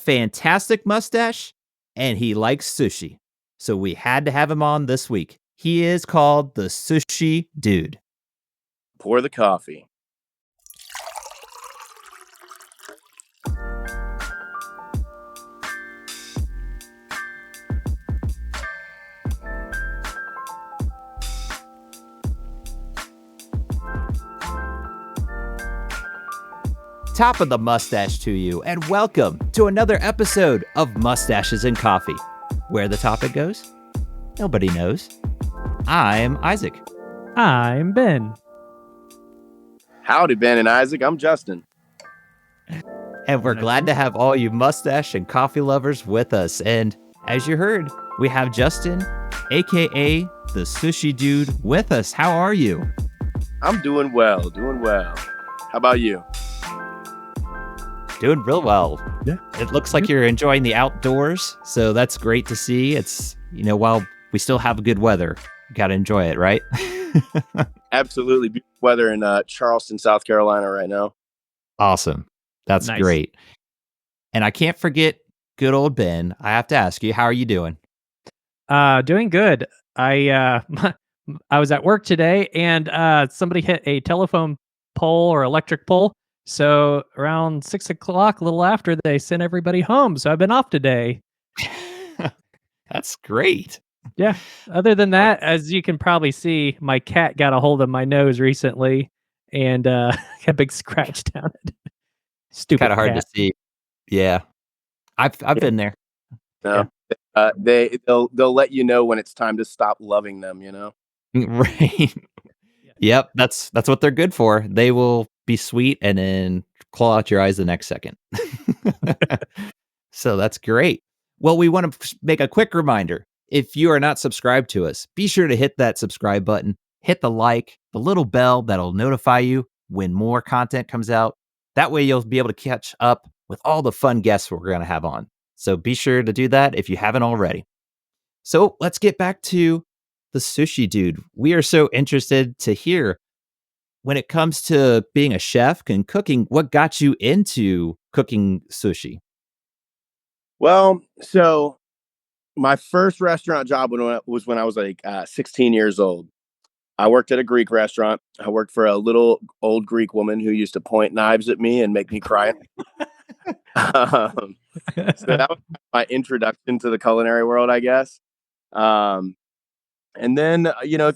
fantastic mustache, and he likes sushi. So we had to have him on this week. He is called the Sushi Dude. Pour the coffee. Top of the mustache to you, and welcome to another episode of Mustaches and Coffee. Where the topic goes, nobody knows. I'm Isaac. I'm Ben. Howdy, Ben and Isaac. I'm Justin. And we're glad to have all you mustache and coffee lovers with us. And as you heard, we have Justin, aka the Sushi Dude, with us. How are you? I'm doing well. How about you? Doing real well. Yeah. It looks like you're enjoying the outdoors, so that's great to see. It's, while we still have good weather, you got to enjoy it, right? Absolutely. Beautiful weather in Charleston, South Carolina right now. Awesome. That's Nice. Great. And I can't forget good old Ben. I have to ask you, how are you doing? Doing good. I was at work today and somebody hit a telephone pole or electric pole. So around 6 o'clock, a little after, they sent everybody home. So I've been off today. That's great. Yeah. Other than that, as you can probably see, my cat got a hold of my nose recently and got a big scratch down it. Stupid. Kind of hard to see. Yeah. I've been there. No. They'll let you know when it's time to stop loving them, Right. Yep, that's what they're good for. They will be sweet and then claw out your eyes the next second. So that's great. Well, we want to make a quick reminder. If you are not subscribed to us, be sure to hit that subscribe button, hit the like, the little bell that'll notify you when more content comes out. That way you'll be able to catch up with all the fun guests we're going to have on. So be sure to do that if you haven't already. So let's get back to the Sushi Dude. We are so interested to hear, when it comes to being a chef and cooking, what got you into cooking sushi? Well, so my first restaurant job was when I was like 16 years old. I worked at a Greek restaurant. I worked for a little old Greek woman who used to point knives at me and make me cry. So that was my introduction to the culinary world, I guess. And then,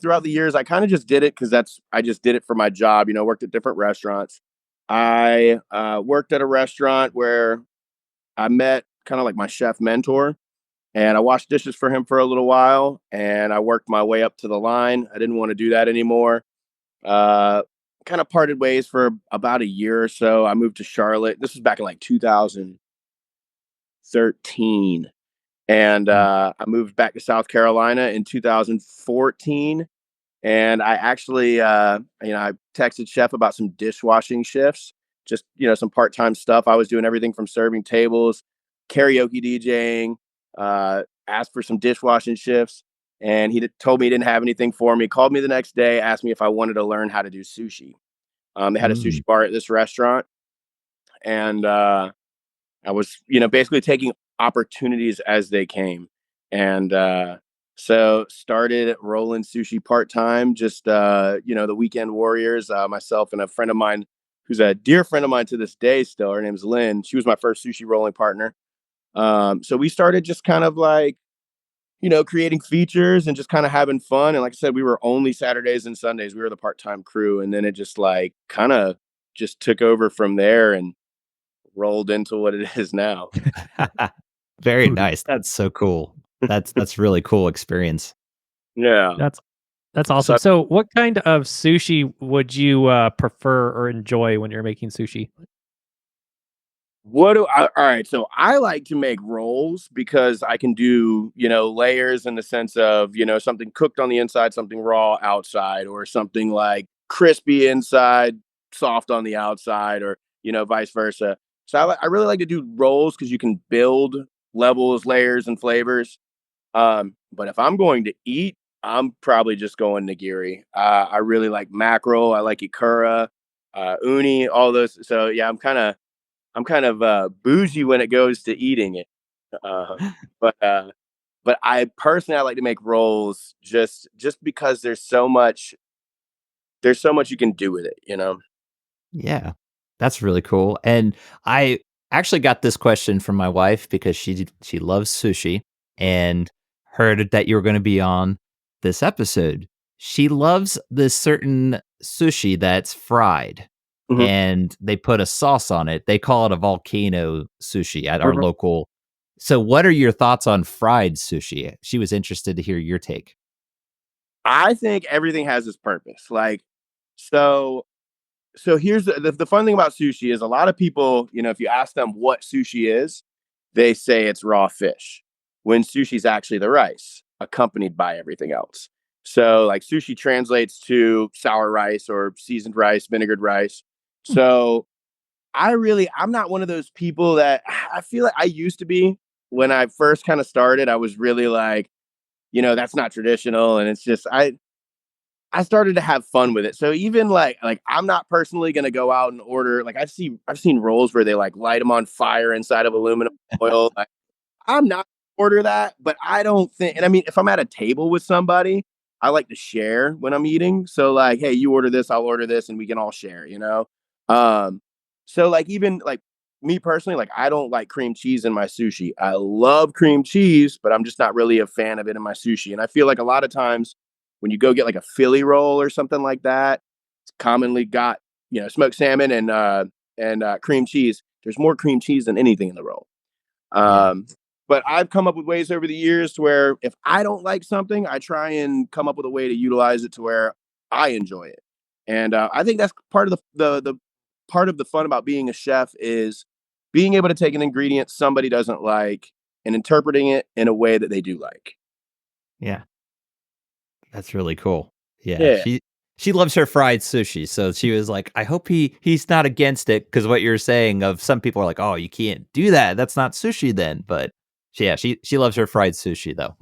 throughout the years, I kind of just did it because I just did it for my job, worked at different restaurants. I worked at a restaurant where I met kind of like my chef mentor, and I washed dishes for him for a little while, and I worked my way up to the line. I didn't want to do that anymore. Kind of parted ways for about a year or so. I moved to Charlotte. This was back in like 2013. And I moved back to South Carolina in 2014. And I actually, I texted Chef about some dishwashing shifts, just, some part-time stuff. I was doing everything from serving tables, karaoke DJing, asked for some dishwashing shifts. And he told me he didn't have anything for me. Called me the next day, asked me if I wanted to learn how to do sushi. They had a sushi bar at this restaurant. And I was, basically taking opportunities as they came. And so started rolling sushi part-time, just, the weekend warriors, myself and a friend of mine who's a dear friend of mine to this day still. Her name's Lynn. She was my first sushi rolling partner. So we started just kind of like, creating features and just kind of having fun. And like I said, we were only Saturdays and Sundays. We were the part-time crew. And then it just like kind of just took over from there and rolled into what it is now. Very nice. That's so cool. That's really cool experience. Yeah. That's awesome. So what kind of sushi would you prefer or enjoy when you're making sushi? All right. So I like to make rolls because I can do, layers in the sense of, something cooked on the inside, something raw outside, or something like crispy inside, soft on the outside, or, vice versa. So I really like to do rolls because you can build levels, layers, and flavors. But if I'm going to eat, I'm probably just going nigiri. I really like mackerel. I like ikura, uni, all those. So yeah, I'm kind of I'm kind of bougie when it goes to eating it. Uh, but I personally I like to make rolls just because there's so much you can do with it, you know. Yeah, that's really cool. And I actually got this question from my wife because she loves sushi and heard that you were going to be on this episode. She loves this certain sushi that's fried Mhm. and they put a sauce on it. They call it a volcano sushi at our Mhm. local. So what are your thoughts on fried sushi? She was interested to hear your take. I think everything has its purpose. Like, so so here's the fun thing about sushi is a lot of people, you know, if you ask them what sushi is, they say it's raw fish. When sushi's actually the rice, accompanied by everything else. So like sushi translates to sour rice or seasoned rice, vinegared rice. Hmm. So I'm not one of those people that I feel like I used to be when I first kind of started. I was really like, you know, that's not traditional. And it's just I started to have fun with it. So even like I'm not personally gonna go out and order like I've seen rolls where they like light them on fire inside of aluminum foil. Like, I'm not order that, but I don't think. And I mean, if I'm at a table with somebody, I like to share when I'm eating. So like, hey, you order this, I'll order this, and we can all share. You know. Um, so like even like me personally, like I don't like cream cheese in my sushi. I love cream cheese, but I'm just not really a fan of it in my sushi. And I feel like a lot of times when you go get like a Philly roll or something like that, it's commonly got, you know, smoked salmon and cream cheese. There's more cream cheese than anything in the roll. Yeah. Um, but I've come up with ways over the years to where if I don't like something, I try and come up with a way to utilize it to where I enjoy it. And I think that's part of the part of the fun about being a chef is being able to take an ingredient somebody doesn't like and interpreting it in a way that they do like. Yeah. That's really cool. Yeah, Yeah. she loves her fried sushi, so she was like, "I hope he's not against it," because what you're saying of some people are like, "Oh, you can't do that. That's not sushi then." But yeah, she loves her fried sushi though.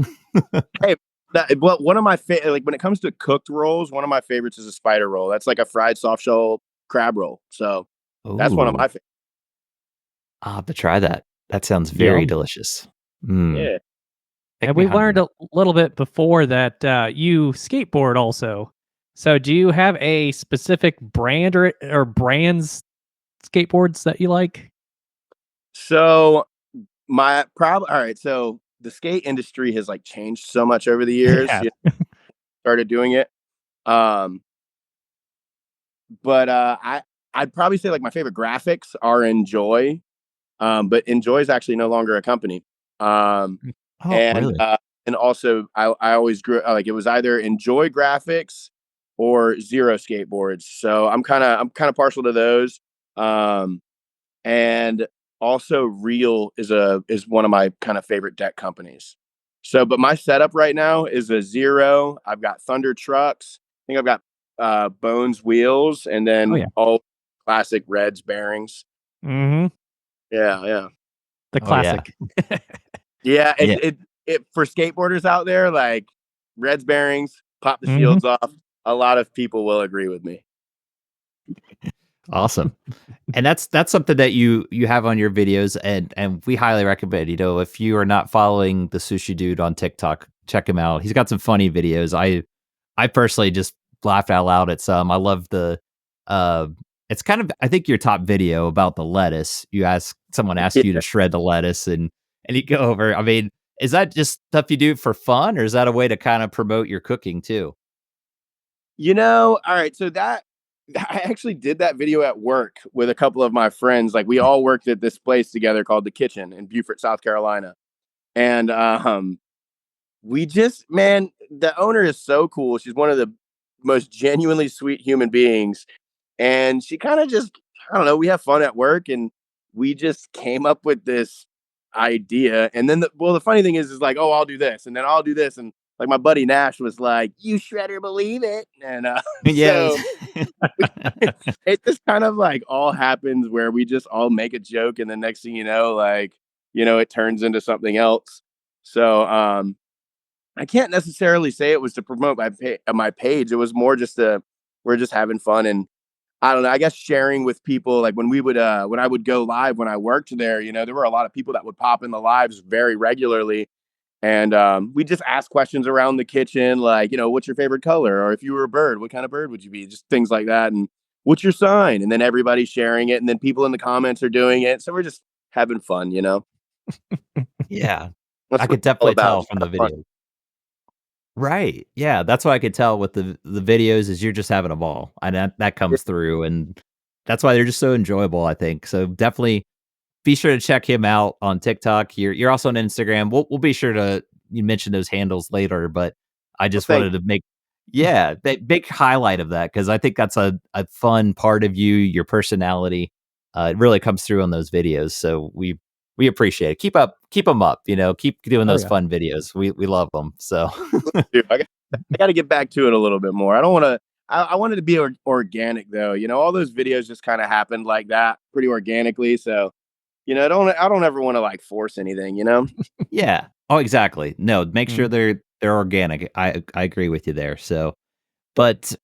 Hey, well, one of my like when it comes to cooked rolls, one of my favorites is a spider roll. That's like a fried soft shell crab roll. So that's one of Ooh, my favorites. I'll have to try that. That sounds very Yum. delicious. Mm, Yeah. make And me we learned hungry. a little bit before that you skateboard also. So do you have a specific brand or brands skateboards that you like? So my problem. All right. So the skate industry has like changed so much over the years. Yeah. You know, started doing it. Um, but I'd probably say like my favorite graphics are Enjoy. But Enjoy is actually no longer a company. Um, Oh, and really? and also I always grew like it was either Enjoy Graphics or Zero Skateboards. So I'm kind of partial to those. Um, and also Real is one of my kind of favorite deck companies. So, but my setup right now is a Zero. I've got Thunder Trucks. I think I've got Bones wheels, and Oh then yeah. all classic Reds bearings. Mhm. Yeah, yeah. The Oh, yeah. classic. Yeah, Yeah. it for skateboarders out there, like Reds bearings, pop the Mhm. shields off. A lot of people will agree with me. Awesome. And that's something that you have on your videos and we highly recommend, if you are not following the Sushi Dude on TikTok, check him out. He's got some funny videos. I personally just laughed out loud at some. I love the uh it's kind of I think your top video about the lettuce. Someone asked you to Yeah. shred the lettuce and you go over. I mean, is that just stuff you do for fun or is that a way to kind of promote your cooking too? You know, all right, so that I actually did that video at work with a couple of my friends. Like we all worked at this place together called The Kitchen in Beaufort, South Carolina. And we just man, the owner is so cool. She's one of the most genuinely sweet human beings. And she kind of just, I don't know, we have fun at work and we just came up with this idea. And then, the funny thing is like, oh, I'll do this and then I'll do this. And like my buddy Nash was like, you shredder believe it. And Yes. so we, it just kind of like all happens where we just all make a joke. And the next thing you know, like, you know, it turns into something else. So, I can't necessarily say it was to promote my page. It was more just we're just having fun and I don't know, I guess sharing with people, like when I would go live when I worked there, there were a lot of people that would pop in the lives very regularly. And we just ask questions around the kitchen, like, what's your favorite color? Or if you were a bird, what kind of bird would you be? Just things like that. And what's your sign? And then everybody's sharing it. And then people in the comments are doing it. So we're just having fun. Yeah. That's I what could it's all definitely about. tell Just from the have fun. video. Right. Yeah. That's what I could tell with the videos is you're just having a ball. And that Yeah, comes through. And that's why they're just so enjoyable, I think. So definitely be sure to check him out on TikTok. You're also on Instagram. We'll be sure to you mention those handles later, but I well, just thank wanted to make big highlight of that because I think that's a fun part of you, your personality. It really comes through on those videos. So we appreciate it. Keep them up. Keep doing Oh those yeah. fun videos. We love them. So you. I got to get back to it a little bit more. I don't want to. I wanted to be organic though. All those videos just kind of happened like that, pretty organically. So I don't ever want to like force anything. yeah. Oh, exactly. No, make sure Mhm. they're organic. I agree with you there. So, but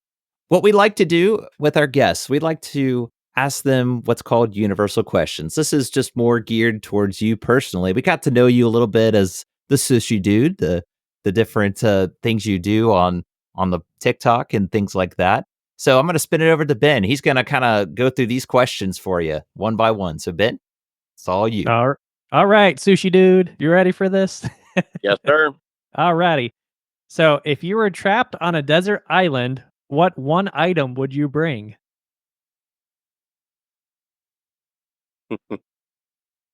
what we like to do with our guests, we'd like to ask them what's called universal questions. This is just more geared towards you personally. We got to know you a little bit as the sushi dude, the different things you do on the TikTok and things like that. So I'm going to spin it over to Ben. He's going to kind of go through these questions for you one by one. So Ben, it's all you. All right, sushi dude, you ready for this? Yes, sir. All righty. So, if you were trapped on a desert island, what one item would you bring?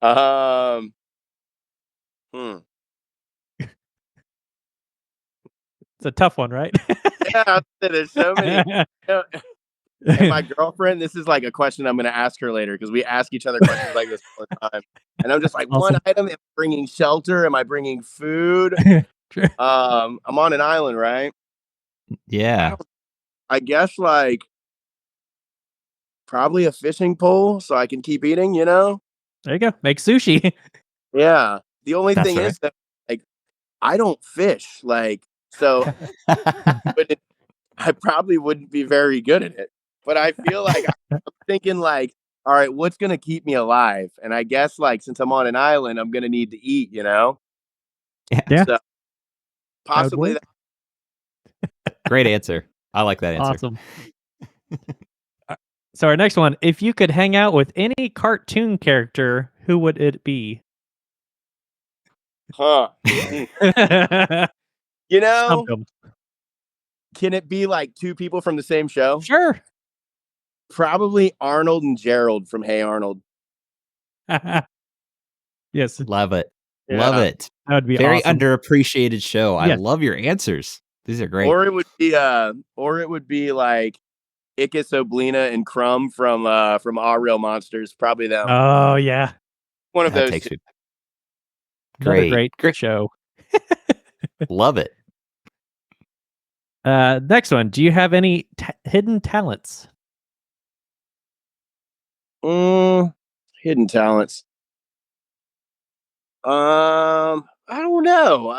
um. Hmm. It's a tough one, right? Yeah, there's so many. You know, and my girlfriend, this is like a question I'm going to ask her later because we ask each other questions like this all the time. And I'm just like, one Awesome. item, am I bringing shelter? Am I bringing food? Sure. I'm on an island, right? I Yeah. don't. I guess like probably a fishing pole so I can keep eating. There you go. Make sushi. Yeah. The only That's thing right. is that like I don't fish, like so but I probably wouldn't be very good at it. But I feel like I'm thinking like, all right, what's gonna keep me alive? And I guess like since I'm on an island, I'm gonna need to eat. Yeah. Yeah, So that would possibly work. that. Great answer. I like that answer. Awesome. So our next one, if you could hang out with any cartoon character, who would it be? Huh. You Stump know, 'em. can it be like two people from the same show? Sure. Probably Arnold and Gerald from Hey Arnold. Yes, that Love it. Love Yeah. it. would be Very awesome. underappreciated show. I Yes. love your answers. These are great. Or it would be like Ickis Oblina and Crumb from Our Real Monsters. Probably them. Oh, yeah. One of That those takes two. me Another great. great Great. show. Love it. Next one. Do you have any hidden talents? Hidden talents. I don't know.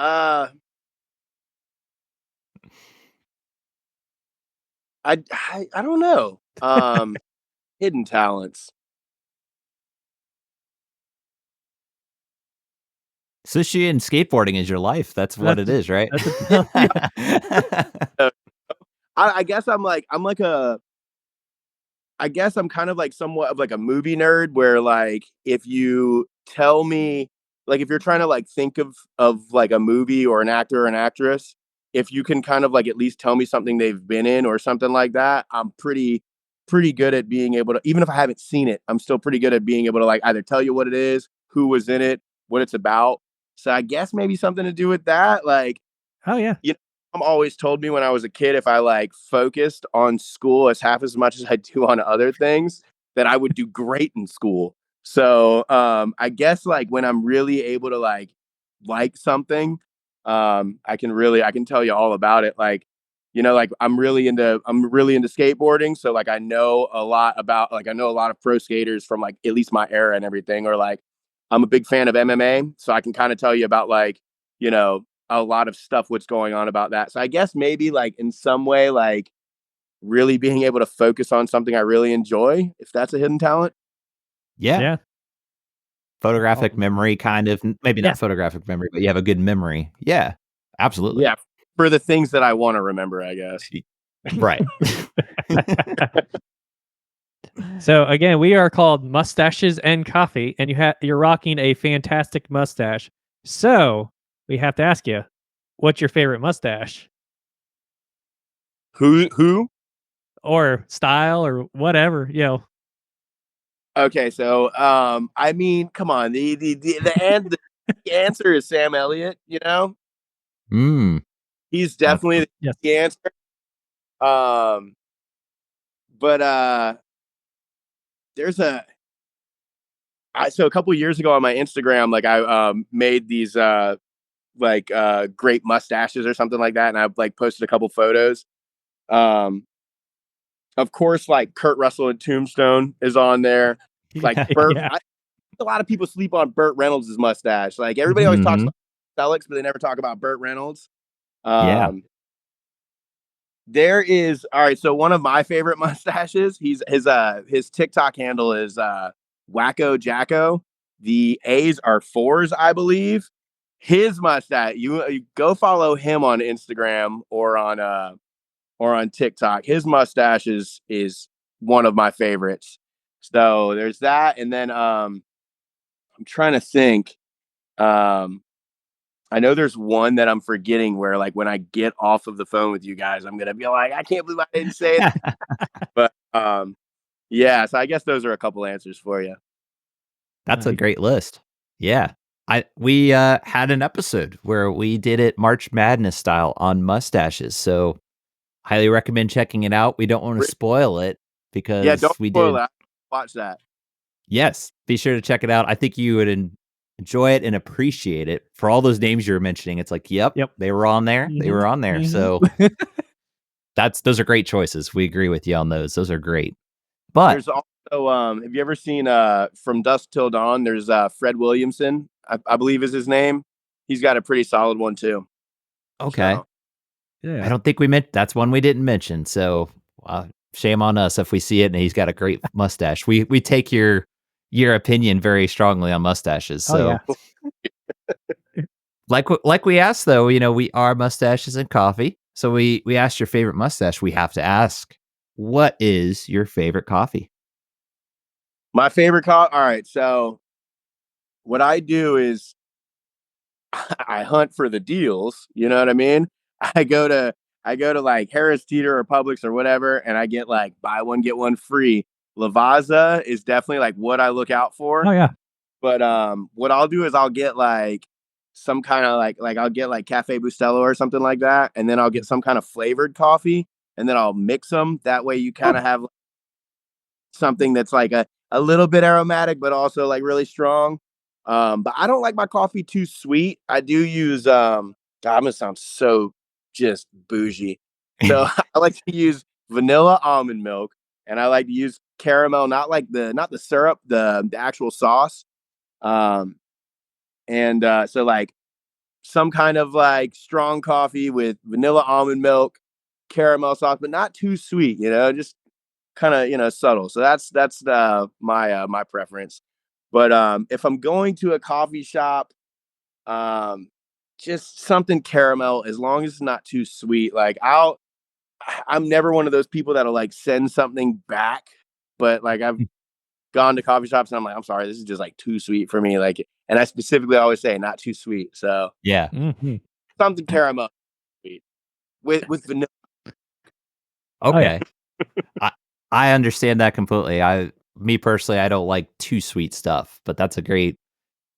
I don't know. Hidden talents. Sushi and skateboarding is your life. That's what That's it is, right? that's a yeah. Uh, I guess I guess I'm kind of like somewhat of like a movie nerd where like if you tell me like if you're trying to like think of like a movie or an actor or an actress, if you can kind of like at least tell me something they've been in or something like that, I'm pretty good at being able to, even if I haven't seen it, I'm still pretty good at being able to like either tell you what it is, who was in it, what it's about. So I guess maybe something to do with that. Like Oh, yeah. you know, mom always told me when I was a kid, if I like focused on school as half as much as I do on other things, that I would do great in school. So I guess like when I'm really able to like something, I can tell you all about it. Like I'm really into skateboarding. So like I know a lot of pro skaters from like at least my era and everything, or like I'm a big fan of MMA. So I can kind of tell you about like, you know, a lot of stuff what's going on about that. So I guess maybe like in some way really being able to focus on something I really enjoy, if that's a hidden talent. Yeah. Photographic Oh. memory, kind of. Maybe Yeah. not photographic memory, but you have a good memory. Yeah, absolutely. Yeah, for the things that I want to remember, I guess. Right. So again, we are called Mustaches and Coffee, and you're rocking a fantastic mustache. So we have to ask you, what's your favorite mustache Who? or style or whatever? Okay, so I mean, come on. The answer is Sam Elliott. You know, he's definitely Yes. the answer. But there's so a couple of years ago on my Instagram, like I made these great mustaches or something like that, and I like posted a couple photos. Of course, like Kurt Russell and Tombstone is on there. Like Burt, Yeah. a lot of people sleep on Burt Reynolds' mustache. Like everybody always talks about Selleck's, but they never talk about Burt Reynolds. Yeah. There is all right. So one of my favorite mustaches, his TikTok handle is Wacko Jacko. The A's are 4s, I believe. His mustache, you go follow him on Instagram or on TikTok. His mustache is one of my favorites. So there's that, and then I'm trying to think. I know there's one that I'm forgetting where, like, when I get off of the phone with you guys, I'm gonna be like, I can't believe I didn't say it. But yeah. So I guess those are a couple answers for you. That's a great list. Yeah. We had an episode where we did it March Madness style on mustaches. So highly recommend checking it out. We don't want to spoil it because don't we spoil did. that. Watch that. Yes, be sure to check it out. I think you would enjoy it and appreciate it for all those names you were mentioning. It's like, yep. They were on there. They were on there. So those are great choices. We agree with you on those. Those are great. But there's also have you ever seen From Dusk Till Dawn? There's Fred Williamson, I believe is his name. He's got a pretty solid one too. Okay. So. Yeah. I don't think that's one we didn't mention. So shame on us if we see it and he's got a great mustache. We take your opinion very strongly on mustaches. So like we asked though, we are Mustaches and Coffee. So we asked your favorite mustache. We have to ask, what is your favorite coffee? My favorite coffee. All right. So what I do is I hunt for the deals. You know what I mean? I go to like Harris Teeter or Publix or whatever, and I get like buy one get one free. Lavazza is definitely like what I look out for. Oh yeah. But what I'll do is I'll get like some kind of like I'll get like Cafe Bustelo or something like that, and then I'll get some kind of flavored coffee, and then I'll mix them. That way you kind of have something that's like a little bit aromatic, but also like really strong. But I don't like my coffee too sweet. I do use God, I'm gonna sound so just bougie. So I like to use vanilla almond milk, and I like to use caramel, not the syrup, the actual sauce. So like some kind of like strong coffee with vanilla almond milk, caramel sauce, but not too sweet, just kind of, subtle. So that's my preference. But if I'm going to a coffee shop, just something caramel, as long as it's not too sweet. Like I'm never one of those people that'll like send something back, but like I've gone to coffee shops and I'm like, I'm sorry, this is just like too sweet for me. Like, and I specifically always say not too sweet. So yeah, something caramel sweet with vanilla. Okay. I understand that completely. Me personally, I don't like too sweet stuff, but that's a great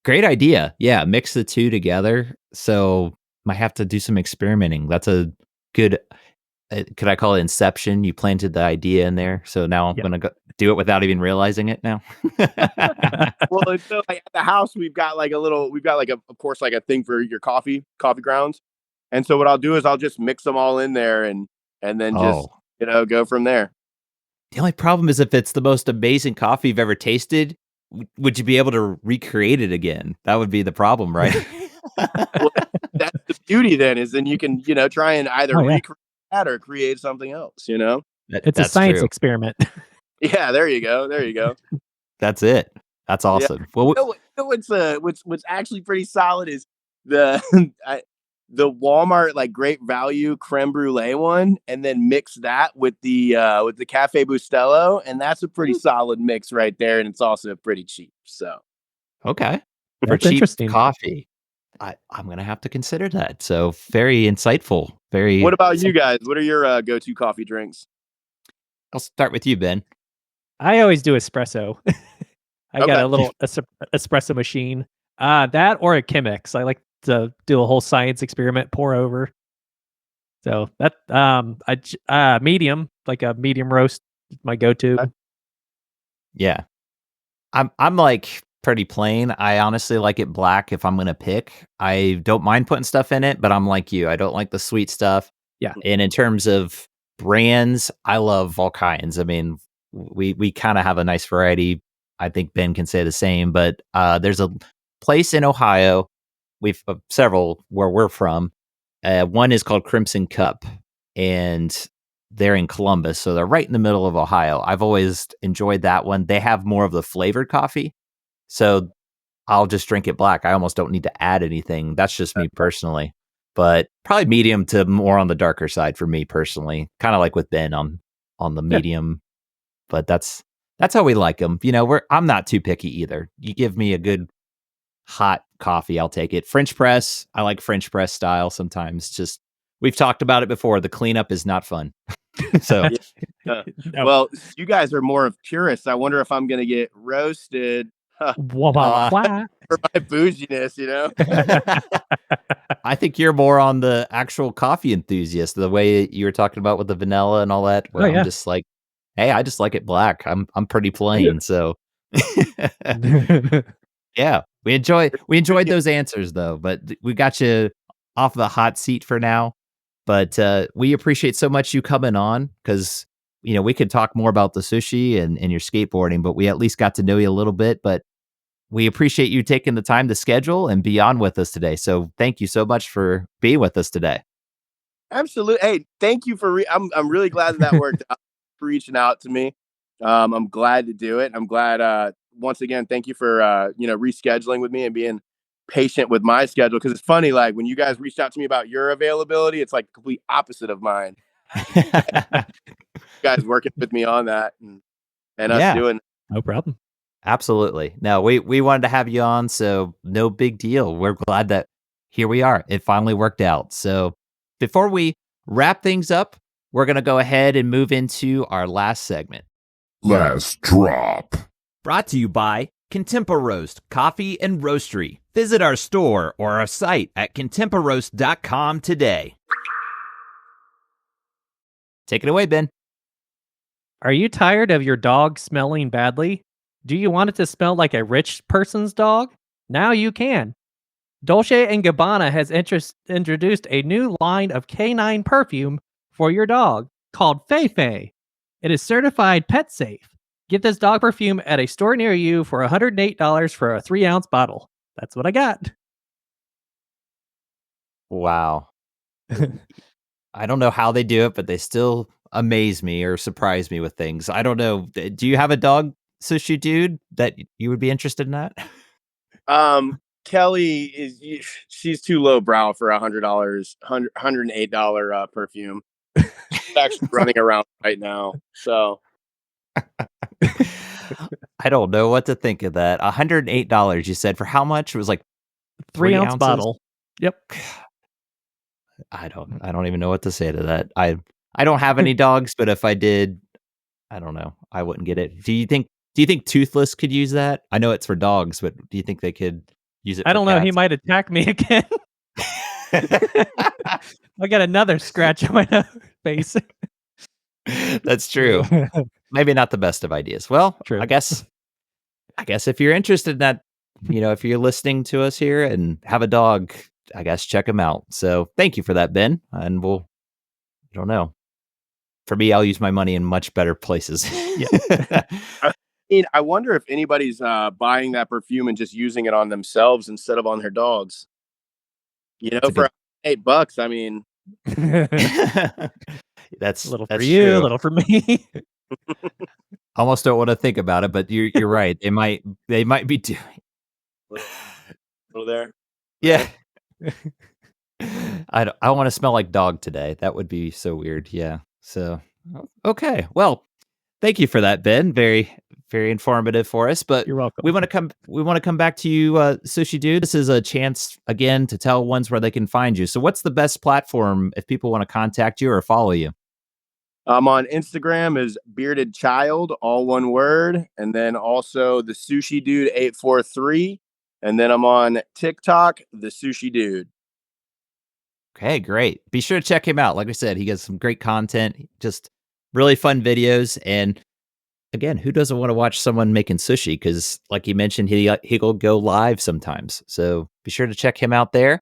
idea. Yeah, mix the two together. So might have to do some experimenting. That's a good. Could I call it inception? You planted the idea in there, so now I'm gonna go do it without even realizing it. Now. Well, so like at the house, we've got like of course like a thing for your coffee grounds, and so what I'll do is I'll just mix them all in there and then just go from there. The only problem is if it's the most amazing coffee you've ever tasted, would you be able to recreate it again? That would be the problem, right? Well, that's the beauty then, is then you can, try and either recreate that or create something else, It's a science experiment. Yeah, there you go. There you go. That's it. That's awesome. Yeah. Well, what's actually pretty solid is the the Walmart like great value creme brulee one, and then mix that with the Cafe Bustelo, and that's a pretty solid mix right there, and it's also pretty cheap. So okay, for cheap coffee, I'm gonna have to consider that. So very insightful. Very. What about you guys? What are your go-to coffee drinks? I'll start with you, Ben. I always do espresso. I got a little espresso machine. That or a Chemex. I like to do a whole science experiment, pour over. So that medium, like a medium roast, my go-to. Yeah, I'm like pretty plain. I honestly like it black if I'm gonna pick. I don't mind putting stuff in it, but I'm like you. I don't like the sweet stuff. Yeah. And in terms of brands, I love all kinds. I mean, we kind of have a nice variety. I think Ben can say the same, but there's a place in Ohio. We've several where we're from. One is called Crimson Cup, and they're in Columbus, so they're right in the middle of Ohio. I've always enjoyed that one. They have more of the flavored coffee, so I'll just drink it black. I almost don't need to add anything. That's just me personally, but probably medium to more on the darker side for me personally. Kind of like with Ben on the medium, but that's how we like them. You know, I'm not too picky either. You give me a good hot coffee, I'll take it. French press, I like French press style sometimes. Just we've talked about it before. The cleanup is not fun. So, well, you guys are more of purists. I wonder if I'm going to get roasted for my bouginess, you know? I think you're more on the actual coffee enthusiast, the way you were talking about with the vanilla and all that. Where I'm just like, hey, I just like it black. I'm pretty plain. So yeah, we enjoyed those answers though, but we got you off the hot seat for now. But we appreciate so much you coming on, because you know we could talk more about the sushi and your skateboarding, but we at least got to know you a little bit. But we appreciate you taking the time to schedule and be on with us today. So thank you so much for being with us today. Absolutely. Hey, thank you for I'm really glad that worked out, for reaching out to me. I'm glad to do it. I'm glad once again, thank you for rescheduling with me and being patient with my schedule, because it's funny, like when you guys reached out to me about your availability, it's like complete opposite of mine. You guys working with me on that and us doing. No problem. Absolutely. No, we wanted to have you on, so no big deal. We're glad that here we are. It finally worked out. So before we wrap things up, we're going to go ahead and move into our last segment. Last drop. Brought to you by Contempa-Roast Coffee and Roastery. Visit our store or our site at contempa-roast.com today. Take it away, Ben. Are you tired of your dog smelling badly? Do you want it to smell like a rich person's dog? Now you can. Dolce & Gabbana has introduced a new line of canine perfume for your dog called Fei Fei. It is certified pet safe. Get this dog perfume at a store near you for $108 for a 3-ounce bottle. That's what I got. Wow. I don't know how they do it, but they still amaze me or surprise me with things. I don't know. Do you have a dog, Sushi Dude, that you would be interested in that? Kelly she's too low brow for $108 perfume. She's actually running around right now. So I don't know what to think of that. $108, you said, for how much? It was like 3-ounce bottle. Yep. I don't even know what to say to that. I don't have any dogs, but if I did, I don't know. I wouldn't get it. Do you think Toothless could use that? I know it's for dogs, but do you think they could use it? I don't know. He might attack me again. I got another scratch on my face. That's true. Maybe not the best of ideas. Well, true. I guess if you're interested in that, if you're listening to us here and have a dog, I guess check him out. So thank you for that, Ben. And I don't know. For me, I'll use my money in much better places. Yeah. I wonder if anybody's buying that perfume and just using it on themselves instead of on their dogs. For $8, I mean, That's A little for that's you, a true. little for me. Almost don't want to think about it, but you're right. They might be doing. Little there. Yeah. I want to smell like dog today. That would be so weird. Yeah. So okay. Well, thank you for that, Ben. Very, very informative for us. But You're welcome. we want to come back to you, Sushi Dude. This is a chance again to tell ones where they can find you. So what's the best platform if people want to contact you or follow you? I'm on Instagram as Bearded Child, all one word, and then also the Sushi Dude 843, and then I'm on TikTok, the Sushi Dude. Okay, great. Be sure to check him out. Like I said, he gets some great content, just really fun videos. And again, who doesn't want to watch someone making sushi? Because, like you mentioned, he'll go live sometimes. So be sure to check him out there.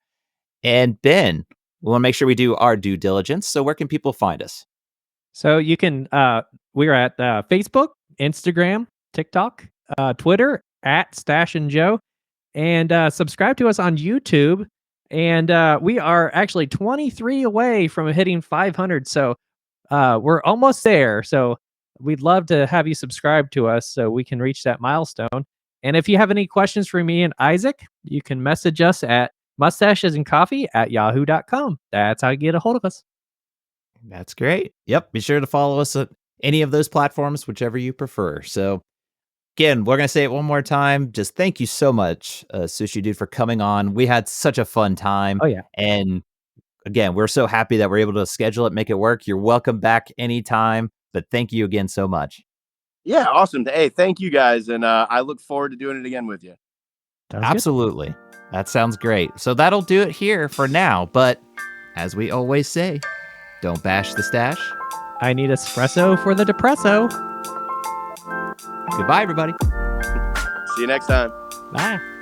And Ben, we want to make sure we do our due diligence. So where can people find us? So you can, we're at Facebook, Instagram, TikTok, Twitter at Stash and Joe, and subscribe to us on YouTube. And we are actually 23 away from hitting 500. So we're almost there. So we'd love to have you subscribe to us so we can reach that milestone. And if you have any questions for me and Isaac, you can message us at mustachesandcoffee@yahoo.com. That's how you get a hold of us. That's great. Yep. Be sure to follow us at any of those platforms, whichever you prefer. So again, we're going to say it one more time. Just thank you so much, Sushi Dude, for coming on. We had such a fun time. Oh, yeah. And again, we're so happy that we're able to schedule it, make it work. You're welcome back anytime. But thank you again so much. Yeah, awesome. Hey, thank you guys. And I look forward to doing it again with you. Sounds good. Absolutely. That sounds great. So that'll do it here for now. But as we always say, don't bash the stash. I need espresso for the depresso. Goodbye, everybody. See you next time. Bye.